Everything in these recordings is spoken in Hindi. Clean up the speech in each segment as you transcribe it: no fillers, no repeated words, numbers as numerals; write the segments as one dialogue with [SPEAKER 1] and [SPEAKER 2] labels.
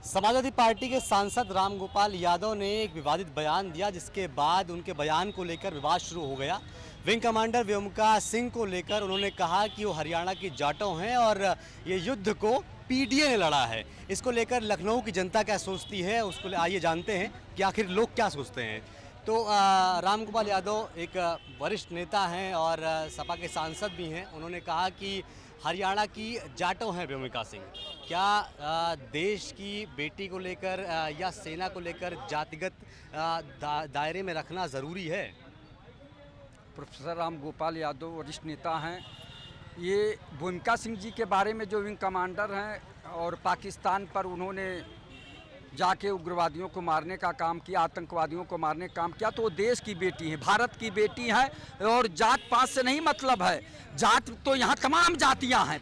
[SPEAKER 1] समाजवादी पार्टी के सांसद रामगोपाल यादव ने एक विवादित बयान दिया, जिसके बाद उनके बयान को लेकर विवाद शुरू हो गया। विंग कमांडर व्योमिका सिंह को लेकर उन्होंने कहा कि वो हरियाणा की जाटों हैं और ये युद्ध को पीडीए ने लड़ा है। इसको लेकर लखनऊ की जनता क्या सोचती है, उसको आइए जानते हैं कि आखिर लोग क्या सोचते हैं। तो रामगोपाल यादव एक वरिष्ठ नेता हैं और सपा के सांसद भी हैं। उन्होंने कहा कि हरियाणा की जाटों हैं व्योमिका सिंह। क्या देश की बेटी को लेकर या सेना को लेकर जातिगत दायरे में रखना ज़रूरी है?
[SPEAKER 2] प्रोफेसर रामगोपाल यादव वरिष्ठ नेता हैं। ये व्योमिका सिंह जी के बारे में जो विंग कमांडर हैं और पाकिस्तान पर उन्होंने जाके उग्रवादियों को मारने का काम किया, आतंकवादियों को मारने का काम किया, तो वो देश की बेटी है, भारत की बेटी है और जात पात से नहीं मतलब है। जात तो यहाँ तमाम जातियाँ हैं,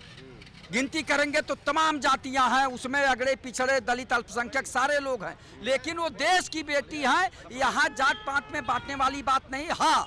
[SPEAKER 2] गिनती करेंगे तो तमाम जातियां हैं, उसमें अगड़े पिछड़े दलित अल्पसंख्यक सारे लोग हैं, लेकिन वो देश की बेटी है। यहाँ जात पात में बांटने वाली बात नहीं। हाँ,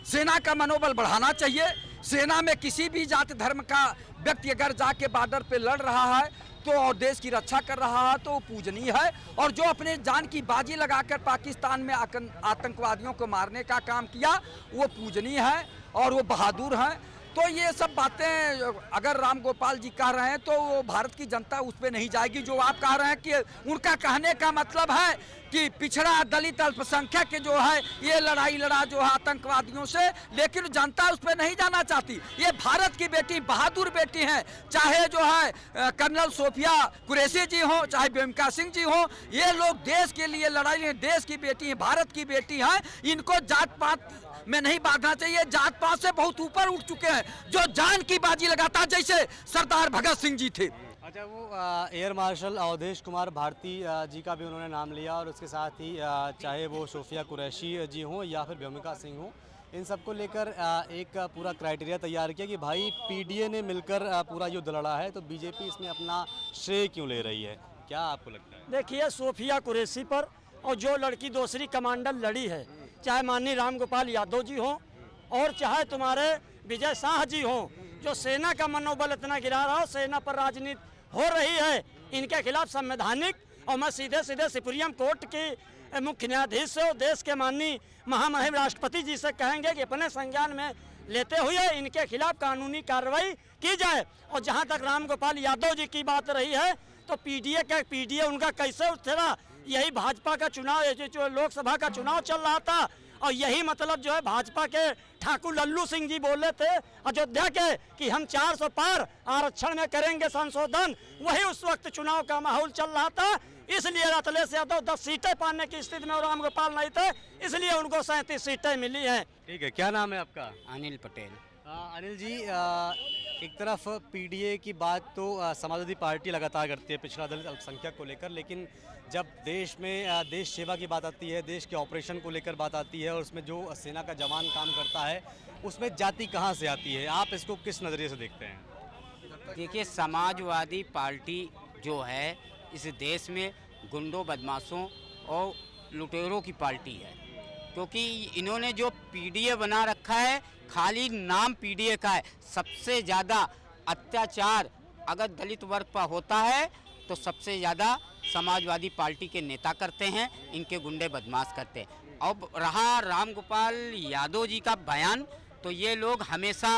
[SPEAKER 2] सेना का मनोबल बढ़ाना चाहिए। सेना में किसी भी जाति धर्म का व्यक्ति अगर जाके बॉर्डर पे लड़ रहा है तो और देश की रक्षा कर रहा है तो वो पूजनीय है, और जो अपने जान की बाजी लगाकर पाकिस्तान में आतंकवादियों को मारने का काम किया वो पूजनीय है और वो बहादुर हैं। तो ये सब बातें अगर रामगोपाल जी कह रहे हैं तो वो भारत की जनता उस पर नहीं जाएगी। जो आप कह रहे हैं कि उनका कहने का मतलब है कि पिछड़ा दलित अल्पसंख्यक के जो है ये लड़ाई लड़ा जो है आतंकवादियों से, लेकिन जनता उस पर नहीं जाना चाहती। ये भारत की बेटी, बहादुर बेटी हैं, चाहे जो है कर्नल सोफिया कुरैशी जी हो, चाहे व्योमिका सिंह जी हो, ये लोग देश के लिए लड़ाई, देश की बेटी हैं, भारत की बेटी हैं। इनको जात पात में नहीं बांधना चाहिए। जात पात से बहुत ऊपर उठ चुके हैं, जो जान की बाजी लगाता जैसे सरदार भगत सिंह जी थे।
[SPEAKER 1] अच्छा, वो एयर मार्शल अवधेश कुमार भारती जी का भी उन्होंने नाम लिया और उसके साथ ही चाहे वो सोफिया कुरैशी जी हों या फिर व्योमिका सिंह हों, इन सबको लेकर एक पूरा क्राइटेरिया तैयार किया कि भाई पीडीए ने मिलकर पूरा युद्ध लड़ा है, तो बीजेपी इसमें अपना श्रेय क्यों ले रही है? क्या आपको लगता है?
[SPEAKER 3] देखिए, सोफिया कुरैशी पर और जो लड़की दूसरी कमांडर लड़ी है, चाहे माननीय रामगोपाल यादव जी हों और चाहे तुम्हारे विजय शाह जी हों, जो सेना का मनोबल इतना गिरा रहा हो, सेना पर राजनीति हो रही है, इनके खिलाफ संवैधानिक, और मैं सीधे सीधे सुप्रीम कोर्ट के मुख्य न्यायाधीश से और देश के माननीय महामहिम राष्ट्रपति जी से कहेंगे कि अपने संज्ञान में लेते हुए इनके खिलाफ कानूनी कार्रवाई की जाए। और जहां तक रामगोपाल यादव जी की बात रही है, तो पीडीए उनका कैसे उठेगा? यही भाजपा का चुनाव, जो लोकसभा का चुनाव चल रहा था, और यही मतलब जो है भाजपा के ठाकुर लल्लू सिंह जी बोले थे अयोध्या के कि हम 400 पार आरक्षण में करेंगे संशोधन। वही उस वक्त चुनाव का माहौल चल रहा था, इसलिए रतले से यादव 10 सीटें पाने की स्थिति में रामगोपाल नहीं थे, इसलिए उनको 37 सीटें मिली हैं।
[SPEAKER 1] ठीक है, क्या नाम है आपका?
[SPEAKER 4] अनिल पटेल।
[SPEAKER 1] अनिल जी, एक तरफ पीडीए की बात तो समाजवादी पार्टी लगातार करती है पिछड़ा दलित अल्पसंख्यक को लेकर, लेकिन जब देश में देश सेवा की बात आती है, देश के ऑपरेशन को लेकर बात आती है और उसमें जो सेना का जवान काम करता है, उसमें जाति कहाँ से आती है? आप इसको किस नज़रिए से देखते हैं?
[SPEAKER 4] देखिए, समाजवादी पार्टी जो है इस देश में गुंडों, बदमाशों और लुटेरों की पार्टी है, क्योंकि इन्होंने जो पीडीए बना रखा है, खाली नाम पीडीए का है। सबसे ज़्यादा अत्याचार अगर दलित वर्ग पर होता है तो सबसे ज़्यादा समाजवादी पार्टी के नेता करते हैं, इनके गुंडे बदमाश करते हैं। अब रहा रामगोपाल यादव जी का बयान, तो ये लोग हमेशा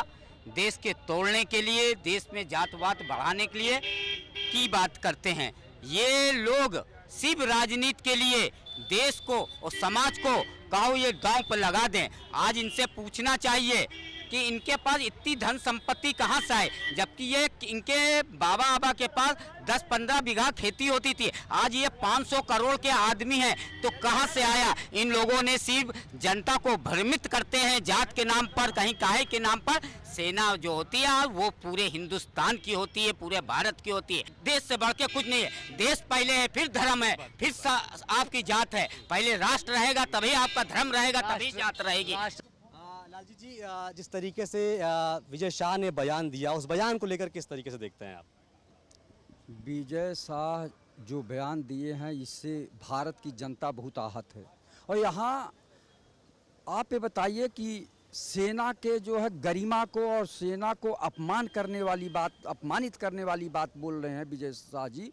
[SPEAKER 4] देश के तोड़ने के लिए, देश में जातवाद बढ़ाने के लिए की बात करते हैं। ये लोग सिर्फ राजनीति के लिए देश को और समाज को कहो ये दांव पर लगा दें। आज इनसे पूछना चाहिए कि इनके पास इतनी धन संपत्ति कहाँ से आए, जबकि ये इनके बाबा आबा के पास 10-15 बीघा खेती होती थी। आज ये 500 करोड़ के आदमी हैं, तो कहाँ से आया? इन लोगों ने सिर्फ जनता को भ्रमित करते हैं जात के नाम पर, कहीं काहे के नाम पर। सेना जो होती है वो पूरे हिंदुस्तान की होती है, पूरे भारत की होती है। देश से बढ़ के कुछ नहीं है। देश पहले है, फिर धर्म है, फिर आपकी जात है। पहले राष्ट्र रहेगा तभी आपका धर्म रहेगा, तभी जात रहेगी।
[SPEAKER 1] लालजी जी, जिस तरीके से विजय शाह ने बयान दिया, उस बयान को लेकर किस तरीके से देखते हैं आप?
[SPEAKER 2] विजय शाह जो बयान दिए हैं, इससे भारत की जनता बहुत आहत है। और यहाँ आप ये बताइए कि सेना के जो है गरिमा को और सेना को अपमान करने वाली बात, अपमानित करने वाली बात बोल रहे हैं विजय शाह जी।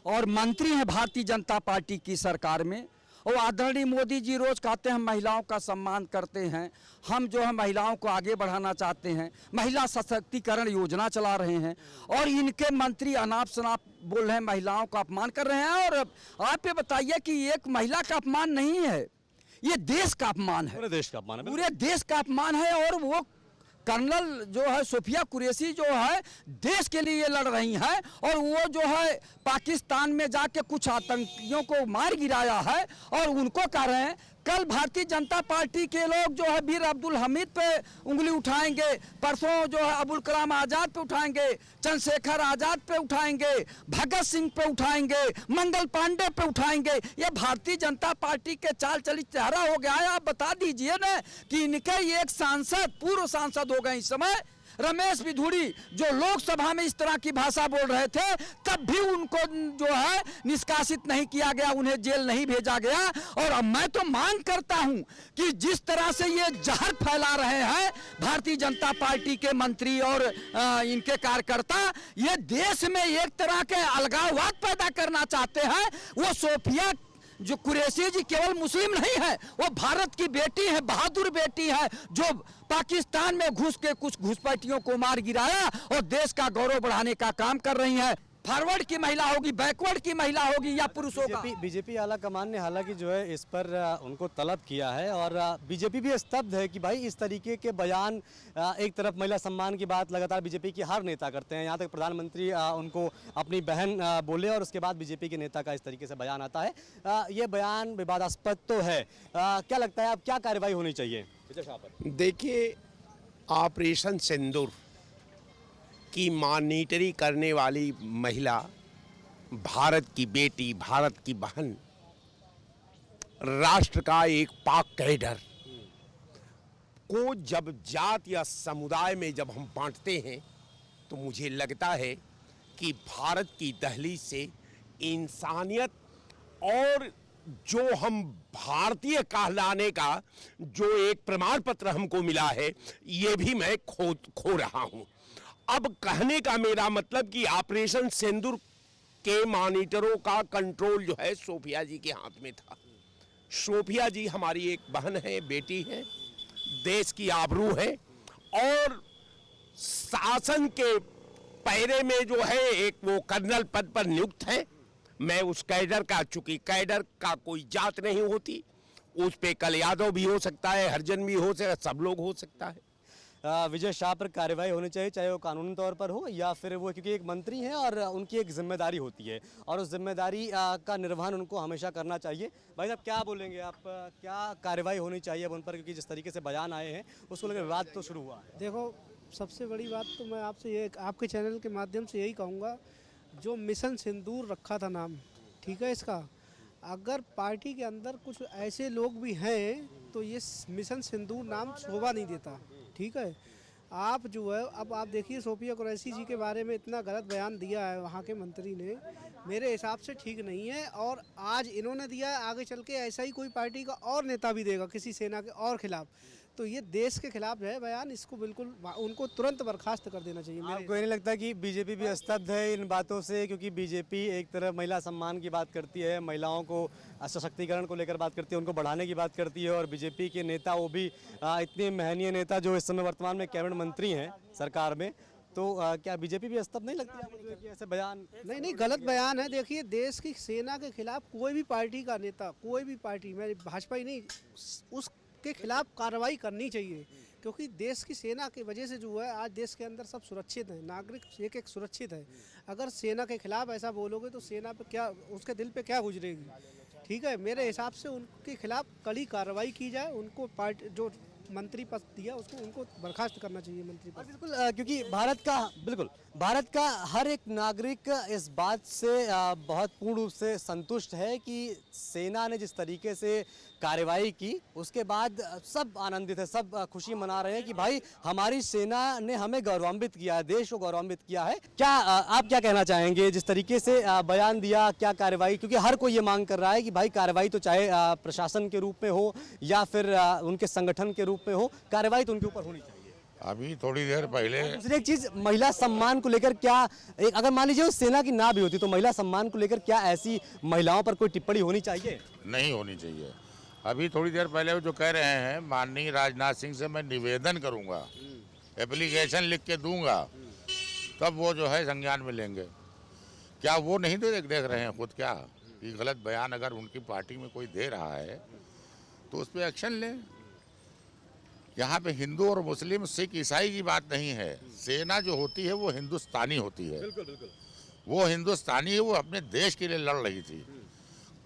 [SPEAKER 2] और मंत्री हैं भारतीय जनता पार्टी की सरकार में। और आदरणीय मोदी जी रोज कहते हैं महिलाओं का सम्मान करते हैं, हम जो है महिलाओं को आगे बढ़ाना चाहते हैं, महिला सशक्तिकरण योजना चला रहे हैं, और इनके मंत्री अनाप शनाप बोल रहे हैं, महिलाओं का अपमान कर रहे हैं। और आप ये बताइए कि एक महिला का अपमान नहीं है, ये देश का अपमान है,
[SPEAKER 1] पूरे देश का अपमान है।
[SPEAKER 2] पूरे देश का अपमान है। और वो कर्नल जो है सोफिया कुरैशी जो है देश के लिए लड़ रही हैं, और वो जो है पाकिस्तान में जाके कुछ आतंकियों को मार गिराया है, और उनको कह रहे हैं कल भारतीय जनता पार्टी के लोग जो है वीर अब्दुल हमीद पे उंगली उठाएंगे, परसों जो है अबुल कलाम आज़ाद पे उठाएंगे, चंद्रशेखर आज़ाद पे उठाएंगे, भगत सिंह पे उठाएंगे, मंगल पांडे पे उठाएंगे। ये भारतीय जनता पार्टी के चाल चलित चेहरा हो गया है। आप बता दीजिए ना कि इनके एक सांसद, पूर्व सांसद हो गए इस समय, रमेश बिधूड़ी, जो लोकसभा में इस तरह की भाषा बोल रहे थे, तब भी उनको जो है निष्कासित नहीं किया गया, उन्हें जेल नहीं भेजा गया। और अब मैं तो मांग करता हूं कि जिस तरह से ये जहर फैला रहे हैं भारतीय जनता पार्टी के मंत्री और इनके कार्यकर्ता, ये देश में एक तरह के अलगाववाद पैदा करना चाहते हैं। वो सोफिया जो कुरैशी जी केवल मुस्लिम नहीं है, वो भारत की बेटी है, बहादुर बेटी है, जो पाकिस्तान में घुस के कुछ घुसपैठियों को मार गिराया और देश का गौरव बढ़ाने का काम कर रही है। फॉरवर्ड की महिला होगी, बैकवर्ड की महिला होगी, या पुरुषों का।
[SPEAKER 1] बीजेपी आला कमान ने हालांकि जो है इस पर उनको तलब किया है, और बीजेपी भी स्तब्ध है कि भाई इस तरीके के बयान, एक तरफ महिला सम्मान की बात लगातार बीजेपी की हर नेता करते हैं, यहाँ तक प्रधानमंत्री उनको अपनी बहन बोले, और उसके बाद बीजेपी के नेता का इस तरीके से बयान आता है। ये बयान विवादास्पद तो है, क्या लगता है अब क्या कार्रवाई होनी चाहिए?
[SPEAKER 5] देखिए, ऑपरेशन सिंदूर की मॉनिटरी करने वाली महिला, भारत की बेटी, भारत की बहन, राष्ट्र का एक पाक कैडर को जब जात या समुदाय में जब हम बांटते हैं, तो मुझे लगता है कि भारत की दहलीज से इंसानियत और जो हम भारतीय कहलाने का जो एक प्रमाण पत्र हमको मिला है, ये भी मैं खो रहा हूं। अब कहने का मेरा मतलब कि ऑपरेशन सिंदूर के मॉनिटरों का कंट्रोल जो है सोफिया जी के हाथ में था। सोफिया जी हमारी एक बहन है, बेटी है, देश की आबरू है, और शासन के पैरे में जो है एक वो कर्नल पद पर नियुक्त है। मैं उस कैडर का, चूंकि कैडर का कोई जात नहीं होती, उस पे कल यादव भी हो सकता है, हरिजन भी हो सकता है, सब लोग हो सकता है।
[SPEAKER 1] विजय शाह पर कार्रवाई होनी चाहिए, चाहे वो कानूनी तौर पर हो या फिर वो, क्योंकि एक मंत्री हैं और उनकी एक जिम्मेदारी होती है, और उस जिम्मेदारी का निर्वहन उनको हमेशा करना चाहिए। भाई साहब क्या बोलेंगे आप, क्या कार्रवाई होनी चाहिए अब उन पर, क्योंकि जिस तरीके से बयान आए हैं उसको लेकर विवाद तो शुरू हुआ है।
[SPEAKER 6] देखो, सबसे बड़ी बात तो मैं आपसे ये, आपके चैनल के माध्यम से यही कहूँगा, जो मिशन सिंदूर रखा था नाम, ठीक है, इसका अगर पार्टी के अंदर कुछ ऐसे लोग भी हैं तो ये मिशन सिंदूर नाम शोभा नहीं देता, ठीक है। आप जो है, अब आप देखिए सोफिया कुरैशी जी के बारे में इतना गलत बयान दिया है वहाँ के मंत्री ने, मेरे हिसाब से ठीक नहीं है। और आज इन्होंने दिया है, आगे चल के ऐसा ही कोई पार्टी का और नेता भी देगा किसी सेना के और खिलाफ, तो ये देश के खिलाफ है बयान, इसको बिल्कुल उनको तुरंत बर्खास्त कर देना चाहिए।
[SPEAKER 1] आपको नहीं लगता कि बीजेपी भी स्तब्ध है इन बातों से, क्योंकि बीजेपी एक तरफ महिला सम्मान की बात करती है, महिलाओं को सशक्तिकरण को लेकर बात करती है, उनको बढ़ाने की बात करती है, और बीजेपी के नेता, वो भी इतने महनीय नेता जो इस समय वर्तमान में कैबिनेट मंत्री हैं सरकार में, तो क्या बीजेपी भी स्तब्ध नहीं लगती है कि ऐसे बयान?
[SPEAKER 6] नहीं, गलत बयान है। देखिए, देश की सेना के खिलाफ कोई भी पार्टी का नेता, कोई भी पार्टी, मैं भाजपा ही नहीं, उसके खिलाफ कार्रवाई करनी चाहिए, क्योंकि देश की सेना की वजह से जो है आज देश के अंदर सब सुरक्षित है, नागरिक एक एक सुरक्षित है। अगर सेना के खिलाफ ऐसा बोलोगे तो सेना पे क्या, उसके दिल पे क्या गुजरेगी, ठीक है। मेरे हिसाब से उनके खिलाफ कड़ी कार्रवाई की जाए, उनको पार्टी जो मंत्री पद दिया उसको, उनको बर्खास्त करना चाहिए मंत्री पद।
[SPEAKER 1] बिल्कुल, क्योंकि भारत का हर एक नागरिक इस बात से बहुत पूर्ण रूप से संतुष्ट है कि सेना ने जिस तरीके से कार्रवाई की, उसके बाद सब आनंदित है, सब खुशी मना रहे हैं कि भाई हमारी सेना ने हमें गौरवान्वित किया है, देश को गौरवान्वित किया है। क्या आप क्या कहना चाहेंगे जिस तरीके से बयान दिया, क्या कार्रवाई, क्योंकि हर कोई ये मांग कर रहा है कि भाई कार्रवाई तो चाहे प्रशासन के रूप में हो या फिर उनके संगठन के रूप में हो, कार्रवाई तो उनके ऊपर होनी चाहिए।
[SPEAKER 7] अभी थोड़ी देर पहले
[SPEAKER 1] दूसरी एक चीज, महिला सम्मान को लेकर क्या, एक अगर मान लीजिए वो सेना की ना भी होती तो महिला सम्मान को लेकर क्या ऐसी महिलाओं पर कोई टिप्पणी होनी चाहिए?
[SPEAKER 7] नहीं होनी चाहिए। अभी थोड़ी देर पहले वो जो कह रहे हैं, माननीय राजनाथ सिंह से मैं निवेदन करूंगा, एप्लीकेशन लिख के दूंगा, तब वो जो है संज्ञान में लेंगे। क्या वो नहीं देख रहे हैं खुद क्या कि गलत बयान अगर उनकी पार्टी में कोई दे रहा है तो उस पर एक्शन लें। यहाँ पे हिंदू और मुस्लिम, सिख, ईसाई की बात नहीं है। सेना जो होती है वो हिंदुस्तानी होती है। वो हिंदुस्तानी है, वो अपने देश के लिए लड़ रही थी।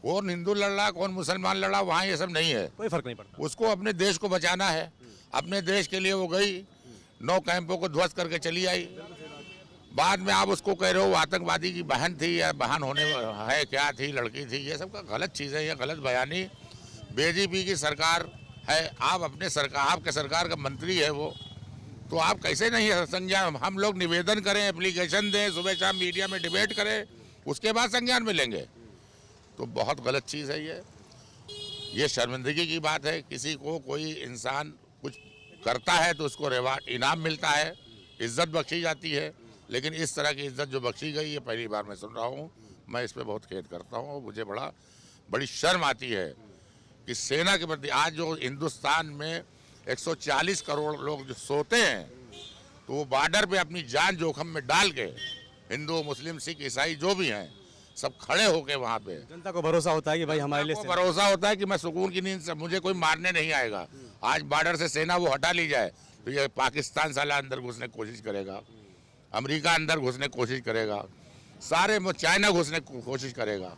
[SPEAKER 7] कौन हिंदू लड़ रहा, कौन मुसलमान लड़ रहा, वहाँ ये सब नहीं है,
[SPEAKER 1] कोई फर्क नहीं पड़ता।
[SPEAKER 7] उसको अपने देश को बचाना है। अपने देश के लिए वो गई, 9 कैंपों को ध्वस्त करके चली आई। बाद में आप उसको कह रहे हो आतंकवादी की बहन थी या बहन होने है, क्या थी, लड़की थी, ये सब का गलत चीज़ है, ये गलत बयानी। बीजेपी की सरकार है, आप अपने सरकार, आपके सरकार का मंत्री है वो, तो आप कैसे नहीं संज्ञान, हम लोग निवेदन करें, एप्लीकेशन दें, सुबह शाम मीडिया में डिबेट करें, उसके बाद संज्ञान में लेंगे। तो बहुत गलत चीज़ है ये शर्मिंदगी की बात है। किसी को कोई इंसान कुछ करता है तो उसको रिवार्ड, इनाम मिलता है, इज्जत बख्शी जाती है, लेकिन इस तरह की इज्जत जो बख्शी गई ये पहली बार मैं सुन रहा हूँ। मैं इस पर बहुत खेद करता हूँ। मुझे बड़ी शर्म आती है कि सेना के प्रति आज जो हिंदुस्तान में 140 करोड़ लोग जो सोते हैं, तो वो बॉर्डर पे अपनी जान जोखिम में डाल के, हिंदू, मुस्लिम, सिख, ईसाई जो भी हैं, सब खड़े होके वहाँ पे,
[SPEAKER 1] जनता को भरोसा होता है कि भाई हमारे लिए
[SPEAKER 7] को भरोसा होता है कि मैं सुकून की नींद से, मुझे कोई मारने नहीं आएगा। आज बॉर्डर से सेना वो हटा ली जाए तो ये पाकिस्तान साला अंदर घुसने की कोशिश करेगा, अमेरिका अंदर घुसने की कोशिश करेगा, सारे चाइना घुसने की कोशिश करेगा।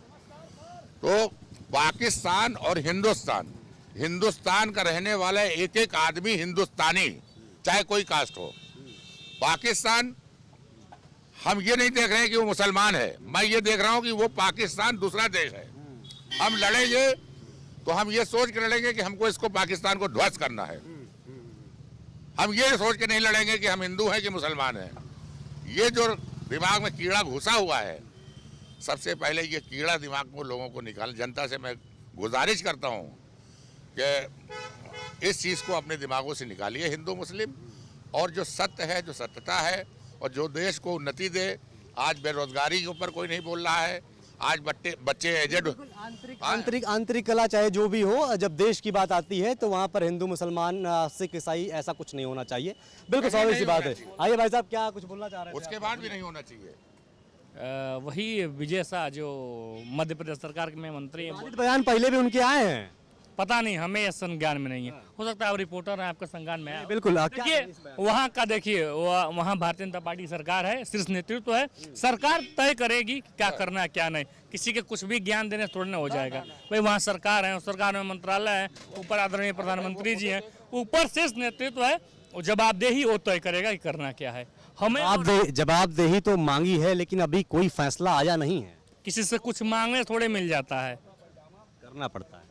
[SPEAKER 7] तो पाकिस्तान और हिंदुस्तान का रहने वाला एक एक आदमी हिंदुस्तानी, चाहे कोई कास्ट हो। पाकिस्तान, हम ये नहीं देख रहे हैं कि वो मुसलमान है, मैं ये देख रहा हूँ कि वो पाकिस्तान दूसरा देश है। हम लड़ेंगे तो हम ये सोच के लड़ेंगे कि हमको इसको पाकिस्तान को ध्वस्त करना है। हम ये सोच के नहीं लड़ेंगे कि हम हिंदू हैं कि मुसलमान हैं। ये जो दिमाग में कीड़ा घुसा हुआ है, सबसे पहले ये कीड़ा दिमाग में लोगों को निकाल। जनता से मैं गुजारिश करता हूँ कि इस चीज़ को अपने दिमागों से निकालिए, हिंदू मुस्लिम, और जो सत्य है, जो सत्यता है और जो देश को उन्नति दे। आज बेरोजगारी के ऊपर कोई नहीं बोल रहा है। आज बच्चे एजेड,
[SPEAKER 1] आंतरिक कला चाहे जो भी हो, जब देश की बात आती है तो वहाँ पर हिंदू, मुसलमान, सिख, ईसाई ऐसा कुछ नहीं होना चाहिए। बिल्कुल स्वाभाविक सी बात है। आइए भाई साहब, क्या कुछ बोलना चाह रहे हैं?
[SPEAKER 7] उसके बाद भी नहीं होना चाहिए।
[SPEAKER 8] वही विजय शाह जो मध्य प्रदेश सरकार में मंत्री हैं,
[SPEAKER 1] विवादित बयान पहले भी उनके आए हैं।
[SPEAKER 8] पता नहीं, हमें यह संज्ञान में नहीं है। हो सकता है आप रिपोर्टर हैं, आपका संज्ञान में है।
[SPEAKER 1] बिल्कुल।
[SPEAKER 8] देखिए वहाँ का, देखिए वहाँ भारतीय जनता पार्टी सरकार है, शीर्ष नेतृत्व है। सरकार तय करेगी क्या करना है क्या नहीं। किसी के कुछ भी ज्ञान देने थोड़ा ना हो जाएगा। भाई वहाँ सरकार है, सरकार में मंत्रालय है, ऊपर आदरणीय प्रधानमंत्री जी हैं, ऊपर शीर्ष नेतृत्व है, और जवाबदेही वो तय करेगा कि करना क्या है। हमें
[SPEAKER 1] जवाबदेही तो मांगी है, लेकिन अभी कोई फैसला आया नहीं है।
[SPEAKER 8] किसी से कुछ मांगने थोड़े मिल जाता है,
[SPEAKER 1] करना पड़ता है।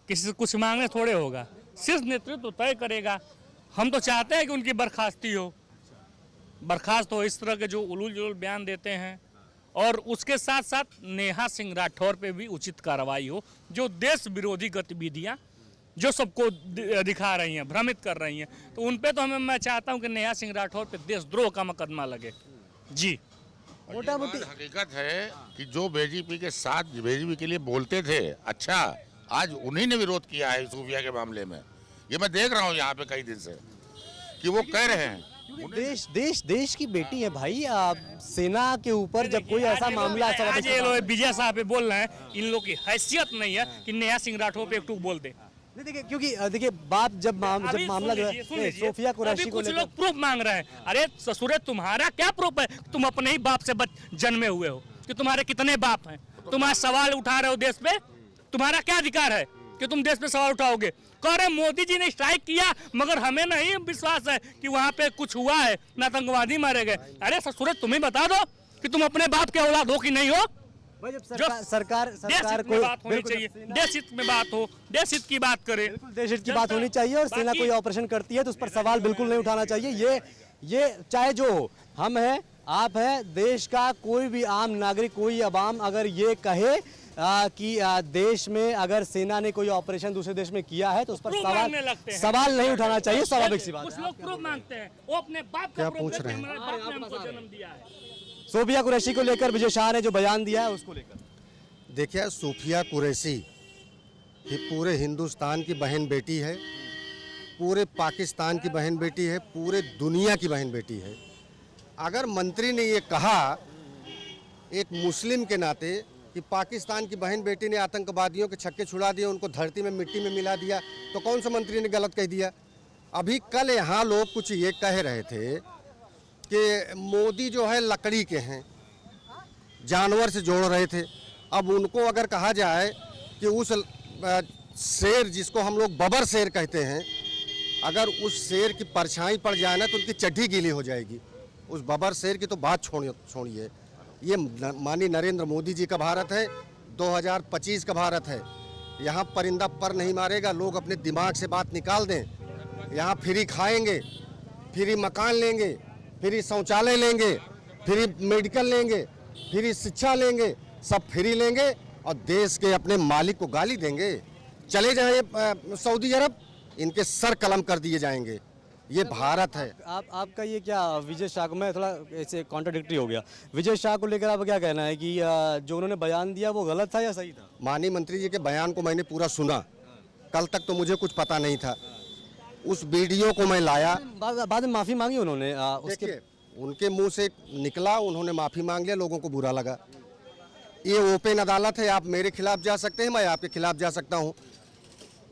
[SPEAKER 8] किसी से कुछ मांगने थोड़े होगा, शीर्ष नेतृत्व तो तय करेगा। हम तो चाहते हैं कि उनकी बर्खास्ती हो, बर्खास्त हो। इस तरह के जो उलूल जुलूल बयान देते हैं, और उसके साथ साथ नेहा सिंह राठौर पे भी उचित कार्रवाई हो। जो देश विरोधी गतिविधियां जो सबको दिखा रही हैं, भ्रमित कर रही हैं, तो उन पे तो मैं चाहता हूं कि नेहा सिंह राठौर पे देशद्रोह का मुकदमा लगे। जी,
[SPEAKER 1] मोटा मोटी
[SPEAKER 7] हकीकत है कि जो बीजेपी के साथ, बीजेपी के लिए बोलते थे, अच्छा आज उन्हीं ने विरोध किया है सूफिया के मामले में। ये मैं देख रहा हूँ यहाँ पे कई दिन से कि वो कह रहे हैं।
[SPEAKER 1] देश की बेटी है भाई। सेना के ऊपर जब कोई ऐसा मामला,
[SPEAKER 8] आज ये लोग विजय साहब पे बोल रहे हैं, इन लोग की हैसियत नहीं है कि नेहा सिंह राठौर पे एक टूक बोल दे।
[SPEAKER 1] नहीं, देखिए, क्योंकि देखिए बात जब मामला जो है सोफिया कुरैशी को
[SPEAKER 8] कुछ लोग प्रूफ मांग रहे हैं। अरे ससुरे, तुम्हारा क्या प्रूफ है? तुम अपने ही बाप से जन्मे हुए हो कि तुम्हारे कितने बाप हैं? तुम आज सवाल उठा रहे हो देश पे, तुम्हारा क्या अधिकार है कि तुम देश पे सवाल उठाओगे? कह रहे मोदी जी ने स्ट्राइक किया, मगर हमें नहीं विश्वास है कि वहाँ पे कुछ हुआ है, न आतंकवादी मारे गए। अरे ससुरे, तुम्हें बता दो कि तुम अपने बाप के औलाद हो कि नहीं हो।
[SPEAKER 1] सरकार
[SPEAKER 8] को बात होनी चाहिए, देश हित में बात हो, देश हित की बात करे।
[SPEAKER 1] देश हित की बात होनी चाहिए, और सेना कोई ऑपरेशन करती है तो उस पर सवाल बिल्कुल नहीं उठाना चाहिए। ये चाहे जो हो, हम हैं, आप हैं, देश का कोई भी आम नागरिक, कोई अवाम अगर ये कहे कि देश में अगर सेना ने कोई ऑपरेशन दूसरे देश में किया है तो उस पर
[SPEAKER 8] Proof मांगने लगते हैं।
[SPEAKER 1] सवाल नहीं उठाना चाहिए, स्वाभाविक सी बात
[SPEAKER 8] कुछ
[SPEAKER 1] है।
[SPEAKER 8] लोग प्रूफ मांगते हैं, वो अपने बाप का प्रूफ देते हैं, हमारे बाप ने हमको जन्म दिया है।
[SPEAKER 1] सोफिया कुरैशी को लेकर विजय शाह ने जो बयान दिया है उसको लेकर
[SPEAKER 9] देखिए, सूफिया कुरैशी ये पूरे हिंदुस्तान की बहन बेटी है, पूरे पाकिस्तान की बहन बेटी है, पूरे दुनिया की बहन बेटी है। अगर मंत्री ने ये कहा एक मुस्लिम के नाते कि पाकिस्तान की बहन बेटी ने आतंकवादियों के छक्के छुड़ा दिए, उनको धरती में मिट्टी में मिला दिया, तो कौन सा मंत्री ने गलत कह दिया? अभी कल यहाँ लोग कुछ ये कह रहे थे कि मोदी जो है लकड़ी के हैं, जानवर से जोड़ रहे थे। अब उनको अगर कहा जाए कि उस शेर जिसको हम लोग बबर शेर कहते हैं, अगर उस शेर की परछाई पड़ जाए ना तो उनकी चड्डी गीली हो जाएगी। उस बबर शेर की तो बात छोड़िए। ये माननीय नरेंद्र मोदी जी का भारत है, 2025 का भारत है। यहाँ परिंदा पर नहीं मारेगा। लोग अपने दिमाग से बात निकाल दें। यहाँ फ्री खाएंगे, फ्री मकान लेंगे, फ्री शौचालय लेंगे, फ्री मेडिकल लेंगे, फ्री शिक्षा लेंगे, सब फ्री लेंगे और देश के अपने मालिक को गाली देंगे। चले जाए सऊदी अरब, इनके सर कलम कर दिए जाएंगे। ये भारत है।
[SPEAKER 1] आपका ये क्या विजय शाह को, मैं थोड़ा ऐसे कॉन्ट्राडिक्टरी हो गया, विजय शाह को लेकर आप क्या कहना है कि जो उन्होंने बयान दिया वो गलत था या सही था?
[SPEAKER 9] माननीय मंत्री जी के बयान को मैंने पूरा सुना। कल तक तो मुझे कुछ पता नहीं था। उस वीडियो को मैं लाया,
[SPEAKER 1] बाद में माफ़ी मांगी उन्होंने। उसके
[SPEAKER 9] उनके मुंह से निकला, उन्होंने माफ़ी मांग लिया, लोगों को बुरा लगा। ये ओपन अदालत है, आप मेरे खिलाफ जा सकते हैं, मैं आपके खिलाफ जा सकता हूँ।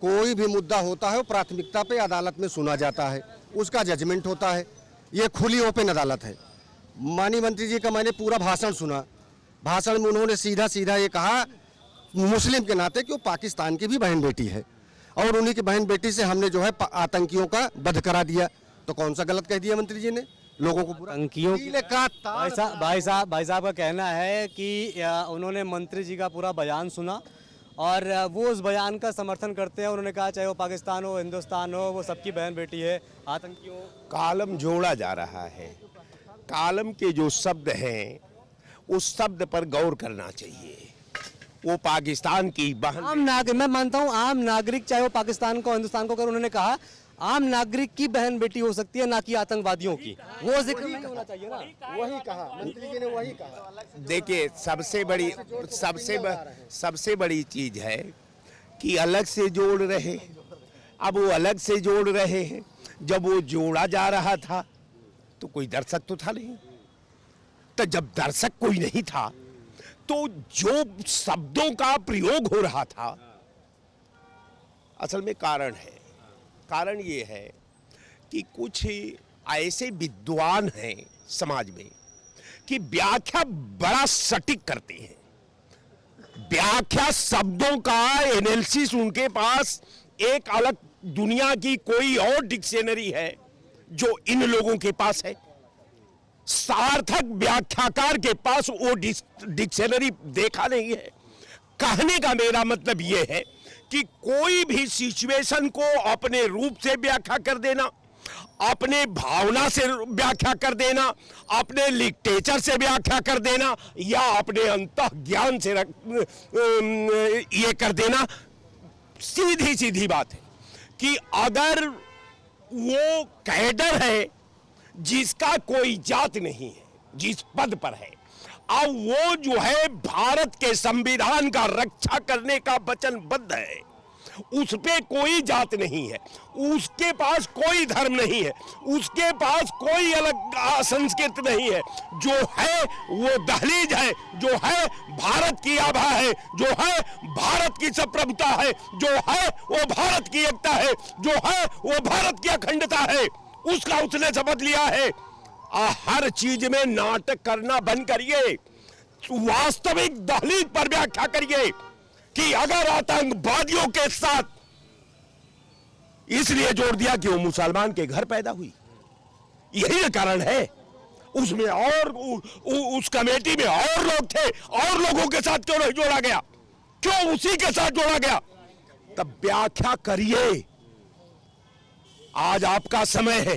[SPEAKER 9] कोई भी मुद्दा होता है वो प्राथमिकता पे अदालत में सुना जाता है, उसका जजमेंट होता है। ये खुली ओपन अदालत है। माननीय मंत्री जी का मैंने पूरा भाषण सुना। भाषण में उन्होंने सीधा सीधा ये कहा मुस्लिम के नाते कि वो पाकिस्तान की भी बहन बेटी है और उन्हीं की बहन बेटी से हमने जो है आतंकियों का वध करा दिया। तो कौन सा गलत कह दिया मंत्री जी ने? लोगों को
[SPEAKER 1] आतंकियों भाई साहब का कहना है कि उन्होंने मंत्री जी का पूरा बयान सुना और वो उस बयान का समर्थन करते हैं। उन्होंने कहा चाहे वो पाकिस्तान हो, हिंदुस्तान हो, वो सबकी बहन बेटी है। आतंकियों
[SPEAKER 5] कालम जोड़ा जा रहा है। कालम के जो शब्द हैं उस शब्द पर गौर करना चाहिए। वो पाकिस्तान की बहन,
[SPEAKER 1] आम नागरिक, मैं मानता हूँ आम नागरिक, चाहे वो पाकिस्तान को हिंदुस्तान को, अगर उन्होंने कहा आम नागरिक की बहन बेटी हो सकती है, ना कि आतंकवादियों की, वो जिक्र नहीं होना चाहिए ना।
[SPEAKER 9] वही कहा मंत्री जी ने, वही कहा।
[SPEAKER 5] देखिए सबसे बड़ी चीज है कि अलग से जोड़ रहे। अब वो अलग से जोड़ रहे हैं। जब वो जोड़ा जा रहा था तो कोई दर्शक तो था नहीं। तो जब दर्शक कोई नहीं था तो जो शब्दों का प्रयोग हो रहा था, असल में कारण ये है कि कुछ ऐसे विद्वान हैं समाज में कि व्याख्या बड़ा सटीक करते हैं। व्याख्या शब्दों का एनालिसिस उनके पास एक अलग दुनिया की कोई और डिक्शनरी है जो इन लोगों के पास है। सार्थक व्याख्याकार के पास वो डिक्शनरी देखा नहीं है। कहने का मेरा मतलब ये है कि कोई भी सिचुएशन को अपने रूप से व्याख्या कर देना, अपने भावना से व्याख्या कर देना, अपने लिटरेचर से व्याख्या कर देना या अपने अंतः ज्ञान से ये कर देना, सीधी सीधी बात है कि अगर वो कैडर है जिसका कोई जात नहीं है, जिस पद पर है, अब वो जो है भारत के संविधान का रक्षा करने का वचनबद्ध है, उस पे कोई जात नहीं है, उसके पास कोई धर्म नहीं है, उसके पास कोई अलग संस्कृति नहीं है। जो है वो दहलीज है, जो है भारत की आभा है, जो है भारत की संप्रभुता है, जो है वो भारत की एकता है, जो है वो भारत की अखंडता है, उसका उसने शपथ लिया है। हर चीज में नाटक करना बंद करिए, वास्तविक दहलीज पर व्याख्या करिए कि अगर आतंकवादियों के साथ, इसलिए जोड़ दिया कि वो मुसलमान के घर पैदा हुई, यही कारण है। उसमें और उस कमेटी में और लोग थे, और लोगों के साथ क्यों नहीं जोड़ा गया? क्यों उसी के साथ जोड़ा गया? तब व्याख्या करिए। आज आपका समय है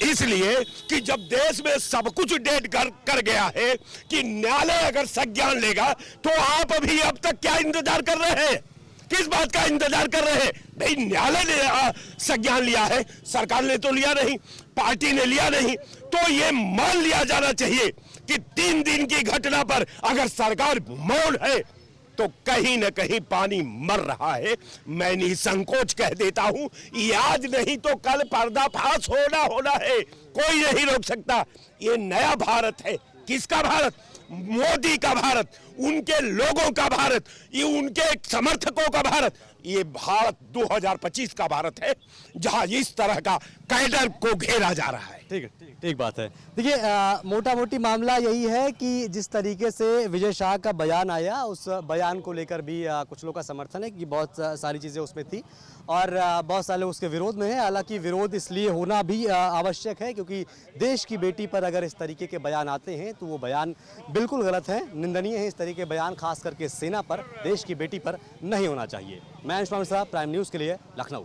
[SPEAKER 5] इसलिए कि जब देश में सब कुछ डेड कर गया है कि न्यायालय अगर संज्ञान लेगा तो आप अभी अब तक क्या इंतजार कर रहे हैं? किस बात का इंतजार कर रहे हैं? भाई न्यायालय ने संज्ञान लिया है, सरकार ने तो लिया नहीं, पार्टी ने लिया नहीं, तो ये मान लिया जाना चाहिए कि 3 दिन की घटना पर अगर सरकार मौन है तो कहीं न कहीं पानी मर रहा है। मैं निसंकोच कह देता हूं, ये आज नहीं तो कल पर्दाफाश होना है, कोई नहीं रोक सकता। ये नया भारत है। किसका भारत? मोदी का भारत, उनके लोगों का भारत, ये उनके समर्थकों का भारत। ये भारत 2025 का भारत है जहां इस तरह का कैडर को घेरा जा रहा है।
[SPEAKER 1] ठीक है, ठीक बात है। देखिए, मोटा मोटी मामला यही है कि जिस तरीके से विजय शाह का बयान आया, उस बयान को लेकर भी कुछ लोगों का समर्थन है कि बहुत सारी चीज़ें उसमें थी और बहुत सारे उसके विरोध में है। हालांकि विरोध इसलिए होना भी आवश्यक है क्योंकि देश की बेटी पर अगर इस तरीके के बयान आते हैं तो वो बयान बिल्कुल गलत है, निंदनीय है। इस तरीके के बयान खास करके सेना पर, देश की बेटी पर नहीं होना चाहिए। मैं अंशुमान मिश्रा, प्राइम न्यूज़ के लिए, लखनऊ।